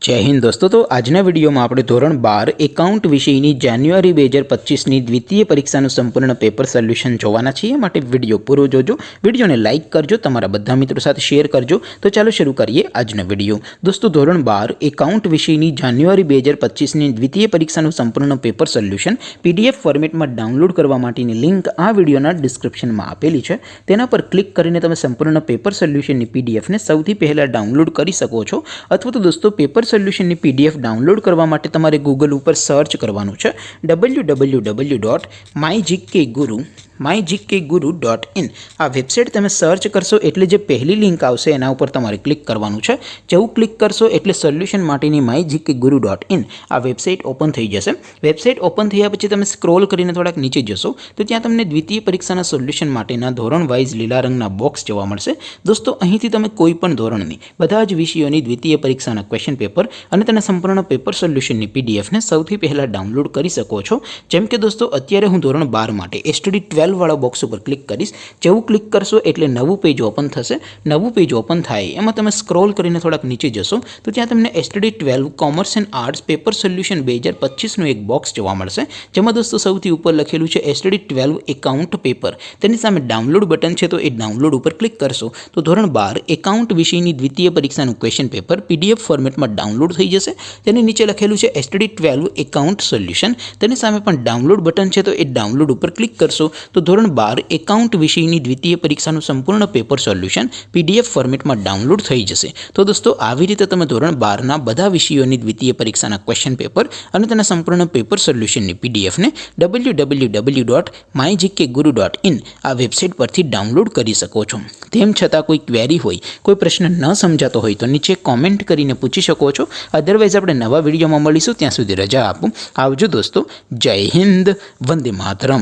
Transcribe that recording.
जय हिंद दोस्तों। तो आजना वीडियो में આપણે ધોરણ 12 એકાઉન્ટ વિષયની જાન્યુઆરી 2025ની દ્વિતીય પરીક્ષાનું સંપૂર્ણ પેપર સોલ્યુશન જોવાના છીએ। માટે વિડિયો પૂરો જોજો, વિડિયોને લાઈક કરજો, તમારા બધા મિત્રો સાથે શેર કરજો। તો ચાલો શરૂ કરીએ આજનો વિડિયો। દોસ્તો ધોરણ 12 એકાઉન્ટ વિષયની જાન્યુઆરી 2025ની દ્વિતીય પરીક્ષાનું સંપૂર્ણ પેપર સોલ્યુશન પીડીએફ ફોર્મેટમાં ડાઉનલોડ કરવા માટેની લિંક આ વિડિયોના ડિસ્ક્રિપ્શનમાં આપેલી છે। તેના પર ક્લિક કરીને તમે સંપૂર્ણ પેપર સોલ્યુશનની પીડીએફને સૌથી પહેલા ડાઉનલોડ કરી શકો છો। અથવા તો દોસ્તો પેપર સોલ્યુશન ની પીડીએફ ડાઉનલોડ કરવા માટે તમારે ગૂગલ ઉપર સર્ચ કરવાનું છે www.mygkguru.in। આ વેબસાઇટ તમે સર્ચ કરશો એટલે જે પહેલી લિંક આવશે એના ઉપર તમારે ક્લિક કરવાનું છે। જેવું ક્લિક કરશો એટલે સોલ્યુશન માટેની mygkguru.in આ વેબસાઇટ ઓપન થઈ જશે। વેબસાઇટ ઓપન થયા પછી તમે સ્ક્રોલ કરીને થોડાક નીચે જશો તો ત્યાં તમને દ્વિતીય પરીક્ષાના સોલ્યુશન માટેના ધોરણ વાઇઝ લીલા રંગના બોક્સ જોવા મળશે। દોસ્તો અહીંથી તમે કોઈ પણ ધોરણની બધા જ વિષયોની દ્વિતીય પરીક્ષાના ક્વેશ્ચન પેપર અને તેના સંપૂર્ણ પેપર સોલ્યુશનની પીડીએફને સૌથી પહેલા ડાઉનલોડ કરી શકો છો। જેમ કે દોસ્તો અત્યારે હું ધોરણ 12 માટે એસટીડી 12 વાળા બોક્સ ઉપર ક્લિક કરીશ। જેવું ક્લિક કરશો એટલે નવું પેજ ઓપન થશે। નવું પેજ ઓપન થાય એમાં તમે સ્ક્રોલ કરીને થોડાક નીચે જશો તો ત્યાં તમને STD 12 commerce and arts paper solution 2025નું એક બોક્સ જોવા મળશે। જેમાં દોસ્તો સૌથી ઉપર લખેલું છે એસટીડી 12 એકાઉન્ટ પેપર, તેની સામે ડાઉનલોડ બટન છે તો એ ડાઉનલોડ ઉપર ક્લિક કરશો તો ધોરણ 12 એકાઉન્ટ વિષયની દ્વિતીય પરીક્ષાનું ક્વેશ્ચન પેપર પીડીએફ ફોર્મેટમાં ડાઉનલોડ થઈ જશે। તેની નીચે લખેલું છે એસટીડી 12 એકાઉન્ટ સોલ્યુશન, તેની સામે પણ ડાઉનલોડ બટન છે તો એ ડાઉનલોડ ઉપર ક્લિક કરશો તો ધોરણ 12 એકાઉન્ટ વિષયની દ્વિતીય પરીક્ષાનું સંપૂર્ણ પેપર સોલ્યુશન પીડીએફ ફોર્મેટમાં ડાઉનલોડ થઈ જશે। તો દોસ્તો આવી રીતે તમે ધોરણ 12ના બધા વિષયોની દ્વિતીય પરીક્ષાના ક્વેશ્ચન પેપર અને તેના સંપૂર્ણ પેપર સોલ્યુશનની પીડીએફને www.mygkguru.in આ વેબસાઇટ પરથી ડાઉનલોડ કરી શકો છો। તેમ છતાં કોઈ ક્વેરી હોય, કોઈ પ્રશ્ન ન સમજાતો હોય તો નીચે કોમેન્ટ કરીને પૂછી શકો છો। અદરવાઇઝ આપણે નવા વિડીયોમાં મળીશું, ત્યાં સુધી રજા આપો। આવજો દોસ્તો। જય હિન્દ, વંદે માતરમ।